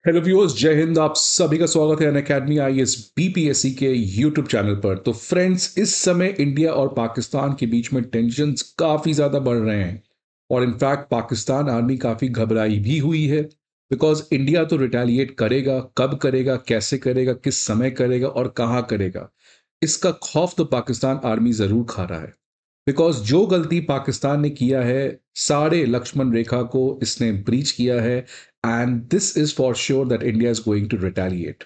Hello viewers, जय हिंद। आप सभी का स्वागत है अनअकैडमी आईएएस बीपीएससी के यूट्यूब चैनल पर। तो फ्रेंड्स, इस समय इंडिया और पाकिस्तान के बीच में टेंशन्स काफ़ी ज़्यादा बढ़ रहे हैं और इनफैक्ट पाकिस्तान आर्मी काफ़ी घबराई भी हुई है। बिकॉज इंडिया तो रिटेलिएट करेगा, कब करेगा, कैसे करेगा, किस समय करेगा और कहाँ करेगा, इसका खौफ तो पाकिस्तान आर्मी ज़रूर खा रहा है। बिकॉज जो गलती पाकिस्तान ने किया है, सारे लक्ष्मण रेखा को इसने ब्रीच किया है। And this is for sure that India is going to retaliate.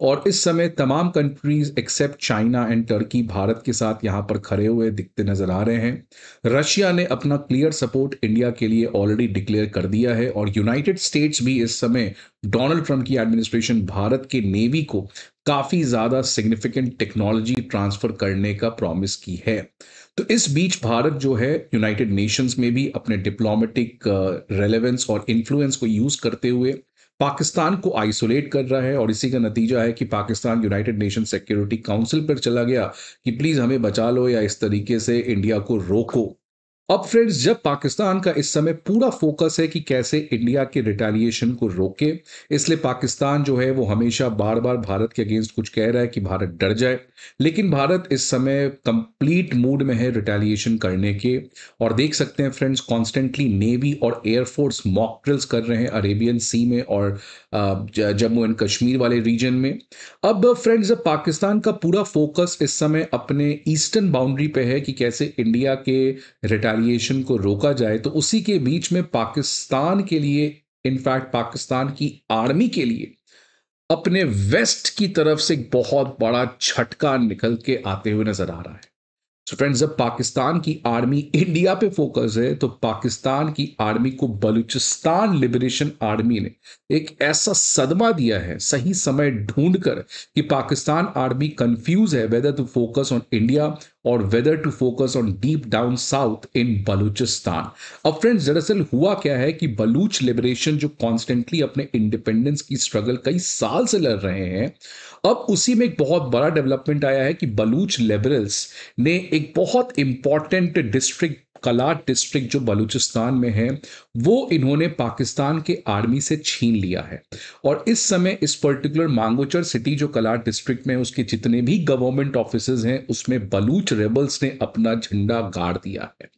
और इस समय तमाम countries except China and Turkey Bharat के साथ यहां पर खड़े हुए दिखते नजर आ रहे हैं। रशिया ने अपना क्लियर सपोर्ट इंडिया के लिए ऑलरेडी डिक्लेयर कर दिया है और यूनाइटेड स्टेट्स भी इस समय डोनाल्ड ट्रंप की एडमिनिस्ट्रेशन भारत के नेवी को काफी ज्यादा सिग्निफिकेंट टेक्नोलॉजी ट्रांसफर करने का प्रॉमिस की है। तो इस बीच भारत जो है यूनाइटेड नेशंस में भी अपने डिप्लोमेटिक रेलेवेंस और इन्फ्लुएंस को यूज करते हुए पाकिस्तान को आइसोलेट कर रहा है। और इसी का नतीजा है कि Pakistan United nation security council पर चला गया कि प्लीज हमें बचा लो या इस तरीके से इंडिया को रोको। अब फ्रेंड्स, जब पाकिस्तान का इस समय पूरा फोकस है कि कैसे इंडिया के रिटेलिएशन को रोके, इसलिए पाकिस्तान जो है वो हमेशा बार बार भारत के अगेंस्ट कुछ कह रहा है कि भारत डर जाए। लेकिन भारत इस समय कंप्लीट मूड में है रिटेलिएशन करने के। और देख सकते हैं फ्रेंड्स, कॉन्स्टेंटली नेवी और एयरफोर्स मॉक ड्रिल्स कर रहे हैं अरेबियन सी में और जम्मू एंड कश्मीर वाले रीजन में। अब फ्रेंड्स, जब पाकिस्तान का पूरा फोकस इस समय अपने ईस्टर्न बाउंड्री पे है कि कैसे इंडिया के रिटेलिएशन को रोका जाए, तो उसी के बीच में पाकिस्तान के लिए, इनफैक्ट पाकिस्तान की आर्मी के लिए, अपने वेस्ट की तरफ से एक बहुत बड़ा झटका निकल के आते हुए नजर आ रहा है। सो फ्रेंड्स, जब पाकिस्तान की आर्मी इंडिया पे फोकस है, तो पाकिस्तान की आर्मी को बलूचिस्तान लिबरेशन आर्मी ने एक ऐसा सदमा दिया है सही समय ढूंढकर कि पाकिस्तान आर्मी कंफ्यूज है whether to focus on India और whether to focus on deep down south in Balochistan. अब फ्रेंड्स, दरअसल हुआ क्या है कि बलूच लिबरेशन जो कॉन्स्टेंटली अपने इंडिपेंडेंस की स्ट्रगल कई साल से लड़ रहे हैं, अब उसी में एक बहुत बड़ा डेवलपमेंट आया है कि बलूच लिबरल्स ने एक बहुत इंपॉर्टेंट डिस्ट्रिक्ट, कलाट डिस्ट्रिक्ट जो बलूचिस्तान में है, वो इन्होंने पाकिस्तान के आर्मी से छीन लिया है। और इस समय इस पर्टिकुलर मांगोचर सिटी जो कलाट डिस्ट्रिक्ट में, उसके जितने भी गवर्नमेंट ऑफिसेज हैं, उसमें बलूच रेबल्स ने अपना झंडा गाड़ दिया है।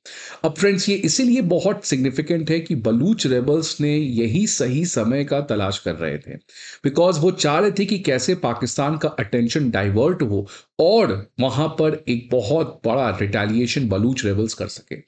अब फ्रेंड्स, ये इसीलिए बहुत सिग्निफिकेंट है कि बलूच रेबल्स ने यही सही समय का तलाश कर रहे थे। बिकॉज वो चाह रहे थे कि कैसे पाकिस्तान का अटेंशन डाइवर्ट हो और वहां पर एक बहुत बड़ा रिटेलिएशन बलूच रेबल्स कर सके।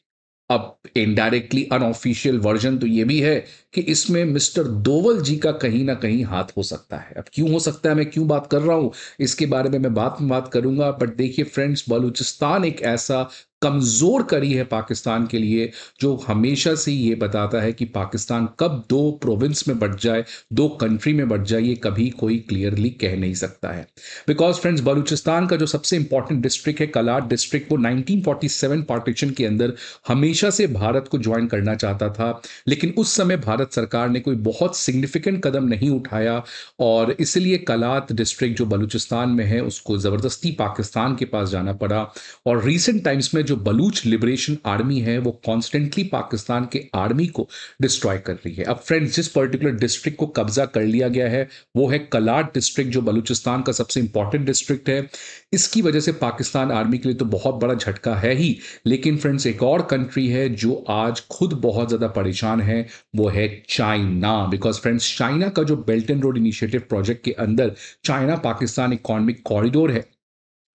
अब इनडायरेक्टली अनऑफिशियल वर्जन तो ये भी है कि इसमें मिस्टर दोवल जी का कहीं ना कहीं हाथ हो सकता है। अब क्यों हो सकता है, मैं क्यों बात कर रहा हूं, इसके बारे में मैं बात में बात करूंगा। बट देखिए फ्रेंड्स, बलूचिस्तान एक ऐसा कमजोर कड़ी है पाकिस्तान के लिए, जो हमेशा से ये बताता है कि पाकिस्तान कब दो प्रोविंस में बट जाए, दो कंट्री में बट जाए, ये कभी कोई क्लियरली कह नहीं सकता है। बिकॉज फ्रेंड्स, बलूचिस्तान का जो सबसे इंपॉर्टेंट डिस्ट्रिक्ट है कलाट डिस्ट्रिक्ट, वो 1947 पार्टीशन के अंदर हमेशा से भारत को ज्वाइन करना चाहता था। लेकिन उस समय भारत सरकार ने कोई बहुत सिग्निफिकेंट कदम नहीं उठाया और इसलिए कलात डिस्ट्रिक्ट जो बलूचिस्तान में है, उसको जबरदस्ती पाकिस्तान के पास जाना पड़ा। और रीसेंट टाइम्स में जो बलूच लिबरेशन आर्मी है, वो कॉन्स्टेंटली पाकिस्तान के आर्मी को डिस्ट्रॉय कर रही है। अब फ्रेंड्स, जिस पर्टिकुलर डिस्ट्रिक्ट को कब्जा कर लिया गया है, वो है कलाट डिस्ट्रिक्ट, जो बलूचिस्तान का सबसे इंपॉर्टेंट डिस्ट्रिक्ट है। इसकी वजह से पाकिस्तान आर्मी के लिए तो बहुत बड़ा झटका है ही। लेकिन फ्रेंड्स, एक और कंट्री है जो आज खुद बहुत ज्यादा परेशान है, वो है चाइना। बिकॉज फ्रेंड्स, चाइना का जो belt and road initiative project के अंदर चाइना पाकिस्तान इकोनॉमिक कॉरिडोर है,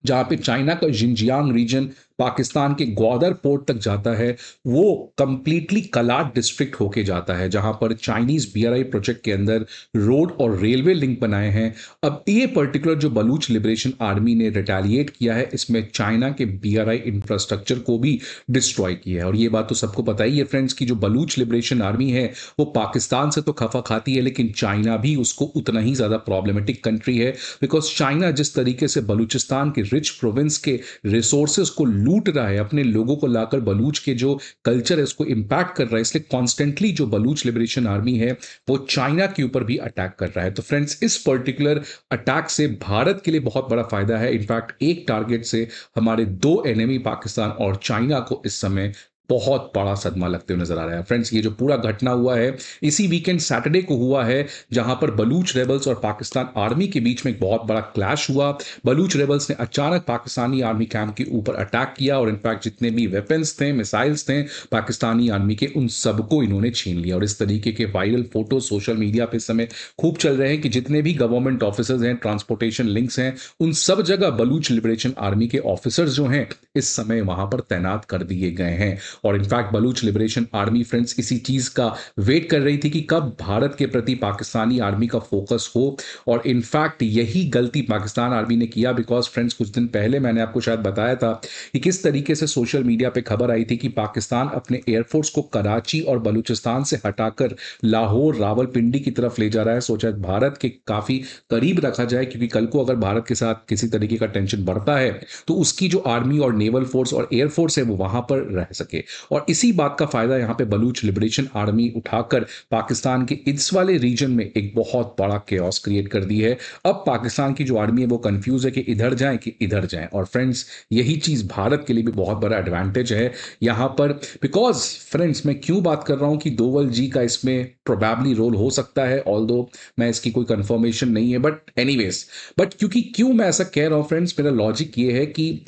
जहां पे चाइना का जिंजियांग रीजन पाकिस्तान के ग्वादर पोर्ट तक जाता है, वो कंप्लीटली कलाट डिस्ट्रिक्ट होके जाता है, जहां पर चाइनीज बीआरआई प्रोजेक्ट के अंदर रोड और रेलवे लिंक बनाए हैं। अब ये पर्टिकुलर जो बलूच लिबरेशन आर्मी ने रिटेलिएट किया है, इसमें चाइना के बीआरआई इंफ्रास्ट्रक्चर को भी डिस्ट्रॉय किया है। और ये बात तो सबको पता ही है फ्रेंड्स कि जो बलूच लिबरेशन आर्मी है, वो पाकिस्तान से तो खफा खाती है, लेकिन चाइना भी उसको उतना ही ज्यादा प्रॉब्लमेटिक कंट्री है। बिकॉज चाइना जिस तरीके से बलूचिस्तान के रिच प्रोविंस के रिसोर्सेज को लूट रहा है, अपने लोगों को लाकर बलूच के जो कल्चर है उसको इंपैक्ट कर रहा है, इसलिए कॉन्स्टेंटली जो बलूच लिबरेशन आर्मी है, वो चाइना के ऊपर भी अटैक कर रहा है। तो फ्रेंड्स, इस पर्टिकुलर अटैक से भारत के लिए बहुत बड़ा फायदा है। इनफैक्ट एक टारगेट से हमारे दो एनिमी पाकिस्तान और चाइना को इस समय बहुत बड़ा सदमा लगते हुए नजर आ रहा है। फ्रेंड्स, ये जो पूरा घटना हुआ है इसी वीकेंड सैटरडे को हुआ है, जहां पर बलूच रेबल्स और पाकिस्तान आर्मी के बीच में एक बहुत बड़ा क्लैश हुआ। बलूच रेबल्स ने अचानक पाकिस्तानी आर्मी कैंप के ऊपर अटैक किया और इनफैक्ट जितने भी वेपन्स थे, मिसाइल्स थे पाकिस्तानी आर्मी के, उन सबको इन्होंने छीन लिया। और इस तरीके के वायरल फोटो सोशल मीडिया पे इस समय खूब चल रहे हैं कि जितने भी गवर्नमेंट ऑफिसर्स हैं, ट्रांसपोर्टेशन लिंक्स हैं, उन सब जगह बलूच लिबरेशन आर्मी के ऑफिसर्स जो हैं इस समय वहां पर तैनात कर दिए गए हैं। और in fact Baloch liberation army friends इसी चीज का वेट कर रही थी कि कब भारत के प्रति पाकिस्तानी आर्मी का फोकस हो। और इनफैक्ट यही गलती पाकिस्तान आर्मी ने किया, बिकॉज फ्रेंड्स कुछ दिन पहले मैंने आपको शायद बताया था कि किस तरीके से सोशल मीडिया पे खबर आई थी कि पाकिस्तान अपने एयरफोर्स को कराची और बलूचिस्तान से हटाकर लाहौर रावलपिंडी की तरफ ले जा रहा है। सोचा भारत के काफी करीब रखा जाए, क्योंकि कल को अगर भारत के साथ किसी तरीके का टेंशन बढ़ता है तो उसकी जो आर्मी और नेवल फोर्स और एयरफोर्स है वो वहां पर रह सके। और इसी बात का फायदा यहां पे बलूच लिबरेशन आर्मी उठाकर पाकिस्तान के इस वाले रीजन में एक बहुत बड़ा केओस क्रिएट कर दी है। अब पाकिस्तान की जो आर्मी है वो कंफ्यूज है कि इधर जाएं कि इधर जाएं। और फ्रेंड्स, यही चीज भारत के लिए भी बहुत बड़ा एडवांटेज है यहां पर। बिकॉज फ्रेंड्स, मैं क्यों बात कर रहा हूं कि दोवल जी का इसमें प्रोबेबली रोल हो सकता है, ऑल्दो मैं इसकी कोई कंफर्मेशन नहीं है, बट एनीवेज, बट क्योंकि क्यों मैं ऐसा कह रहा हूं फ्रेंड्स, मेरा लॉजिक ये है कि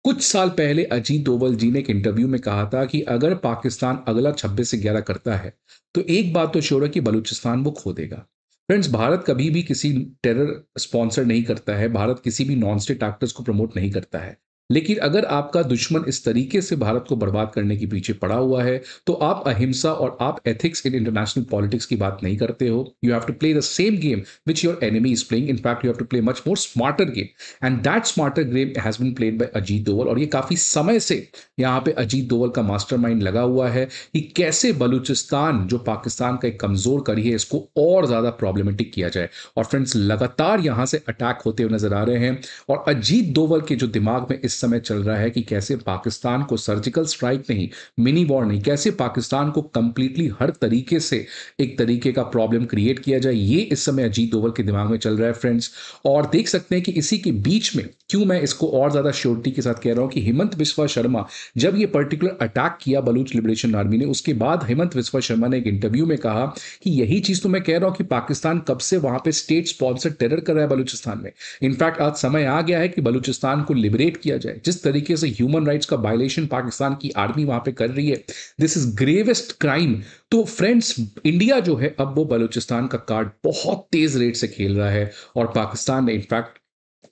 कुछ साल पहले अजीत डोवल जी ने एक इंटरव्यू में कहा था कि अगर पाकिस्तान अगला 26 से 11 करता है तो एक बात तो श्योर है कि बलूचिस्तान वो खो देगा। फ्रेंड्स, भारत कभी भी किसी टेरर स्पॉन्सर नहीं करता है, भारत किसी भी नॉन स्टेट एक्टर्स को प्रमोट नहीं करता है। लेकिन अगर आपका दुश्मन इस तरीके से भारत को बर्बाद करने के पीछे पड़ा हुआ है तो आप अहिंसा और आप एथिक्स इन इंटरनेशनल पॉलिटिक्स की बात नहीं करते हो। You have to play the same game which your enemy is playing. In fact you have to play much more smarter game, and that smarter game has been played by Ajit Doval. और ये काफी समय से यहाँ पे अजीत डोवल का मास्टरमाइंड लगा हुआ है कि कैसे बलूचिस्तान जो पाकिस्तान का एक कमजोर कड़ी है इसको और ज्यादा प्रॉब्लमेटिक किया जाए। और फ्रेंड्स, लगातार यहां से अटैक होते हुए नजर आ रहे हैं और अजीत डोवल के जो दिमाग में इस समय चल रहा है कि कैसे पाकिस्तान को सर्जिकल स्ट्राइक नहीं, मिनी वॉर नहीं, कैसे पाकिस्तान को कंप्लीटली हर तरीके से एक तरीके का प्रॉब्लम क्रिएट किया जाए, ये इस समय अजीत डोवल के दिमाग में चल रहा है फ्रेंड्स। और देख सकते हैं कि इसी के बीच में क्यों मैं इसको और ज्यादा श्योरिटी के साथ कह रहा हूं कि हिमंत बिस्वा शर्मा जब ये पर्टिकुलर अटैक किया बलूच लिबरेशन आर्मी ने, उसके बाद हिमंत बिस्वा शर्मा ने एक इंटरव्यू में कहा कि यही चीज तो मैं कह रहा हूं कि पाकिस्तान कब से वहां पे स्टेट स्पॉन्सर टेरर कर रहा है बलूचिस्तान में। इनफैक्ट आज समय आ गया है कि बलूचिस्तान को लिबरेट किया जाए। जिस तरीके से ह्यूमन राइट्स का वायलेशन पाकिस्तान की आर्मी वहां पे कर रही है, दिस इज ग्रेवेस्ट क्राइम। तो फ्रेंड्स, इंडिया जो है अब वो बलूचिस्तान का कार्ड बहुत तेज रेट से खेल रहा है और पाकिस्तान ने इनफैक्ट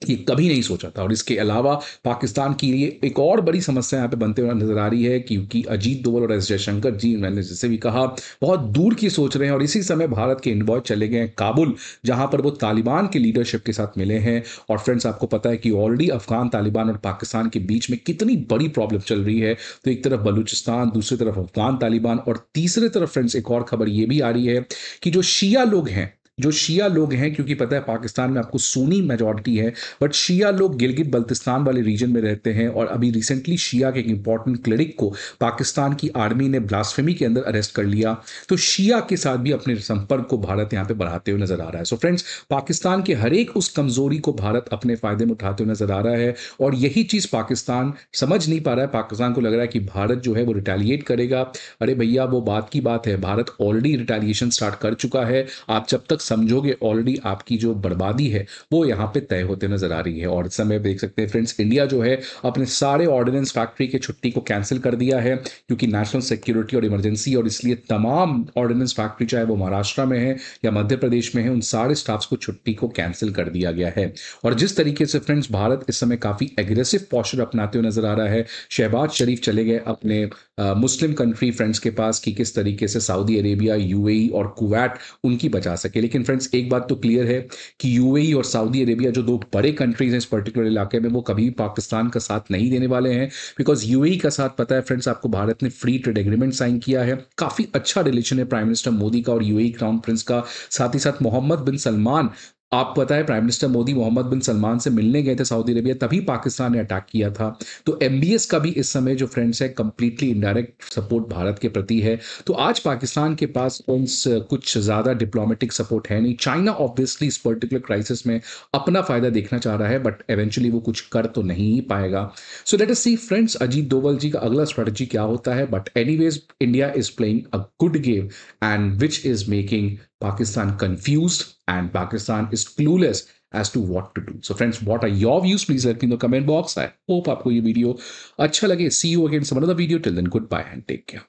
ये कभी नहीं सोचा था। और इसके अलावा पाकिस्तान की ये एक और बड़ी समस्या यहाँ पे बनते हुए नजर आ रही है, क्योंकि अजीत डोवल और एस जयशंकर जी, मैंने जैसे भी कहा, बहुत दूर की सोच रहे हैं। और इसी समय भारत के इनवॉय चले गए हैं काबुल, जहां पर वो तालिबान के लीडरशिप के साथ मिले हैं। और फ्रेंड्स, आपको पता है कि ऑलरेडी अफगान तालिबान और पाकिस्तान के बीच में कितनी बड़ी प्रॉब्लम चल रही है। तो एक तरफ बलूचिस्तान, दूसरी तरफ अफगान तालिबान, और तीसरी तरफ फ्रेंड्स एक और खबर ये भी आ रही है कि जो शिया लोग हैं, क्योंकि पता है पाकिस्तान में आपको सुन्नी मेजॉरिटी है, बट शिया लोग गिलगित बल्तिस्तान वाले रीजन में रहते हैं। और अभी रिसेंटली शिया के एक इंपॉर्टेंट क्लिनिक को पाकिस्तान की आर्मी ने ब्लास्फेमी के अंदर अरेस्ट कर लिया। तो शिया के साथ भी अपने संपर्क को भारत यहाँ पे बढ़ाते हुए नजर आ रहा है। सो फ्रेंड्स, पाकिस्तान के हर एक उस कमजोरी को भारत अपने फायदे में उठाते हुए नजर आ रहा है। और यही चीज पाकिस्तान समझ नहीं पा रहा है। पाकिस्तान को लग रहा है कि भारत जो है वो रिटेलिएट करेगा। अरे भैया, वो बात की बात है, भारत ऑलरेडी रिटेलिएशन स्टार्ट कर चुका है। आप जब तक समझोगे, ऑलरेडी आपकी जो बर्बादी है वो यहां पे तय होते नजर आ रही है। और इस समय देख सकते हैं फ्रेंड्स, इंडिया जो है अपने सारे ऑर्डिनेंस फैक्ट्री के छुट्टी को कैंसिल कर दिया है, क्योंकि नेशनल सिक्योरिटी और इमरजेंसी, और इसलिए तमाम ऑर्डिनेंस फैक्ट्री चाहे वो महाराष्ट्र में है या मध्य प्रदेश में है, उन सारे स्टाफ्स को छुट्टी को कैंसिल कर दिया गया है। और जिस तरीके से फ्रेंड्स भारत इस समय काफी एग्रेसिव पॉस्चर अपनाते हुए नजर आ रहा है, शहबाज शरीफ चले गए अपने मुस्लिम कंट्री फ्रेंड्स के पास कि किस तरीके से सऊदी अरेबिया, यूएई और कुवैत उनकी बचा सके। लेकिन फ्रेंड्स, एक बात तो क्लियर है कि यूएई और सऊदी अरेबिया जो दो बड़े कंट्रीज हैं इस पर्टिकुलर इलाके में, वो कभी पाकिस्तान का साथ नहीं देने वाले हैं। बिकॉज यूएई का साथ, पता है फ्रेंड्स आपको, भारत ने फ्री ट्रेड एग्रीमेंट साइन किया है। काफी अच्छा रिलेशन है प्राइम मिनिस्टर मोदी का और यूएई क्राउन प्रिंस का। साथ ही साथ मोहम्मद बिन सलमान आप पता है प्राइम मिनिस्टर मोदी मोहम्मद बिन सलमान से मिलने गए थे सऊदी अरेबिया, तभी पाकिस्तान ने अटैक किया था। तो एमबीएस का भी इस समय जो फ्रेंड्स है कंप्लीटली इनडायरेक्ट सपोर्ट भारत के प्रति है। तो आज पाकिस्तान के पास फ्रेंड्स कुछ ज़्यादा डिप्लोमेटिक सपोर्ट है नहीं। चाइना ऑब्वियसली इस पर्टिकुलर क्राइसिस में अपना फ़ायदा देखना चाह रहा है, बट एवेंचुअली वो कुछ कर तो नहीं ही पाएगा। सो लेट अस सी फ्रेंड्स, अजीत डोवल जी का अगला स्ट्रेटजी क्या होता है। But anyways, India is playing a good game and which is making Pakistan confused and Pakistan is clueless as to what to do. So friends, what are your views? Please let me know in the comment box. I hope आपको ये video अच्छा लगे. See you again in some another video. Till then, goodbye and take care.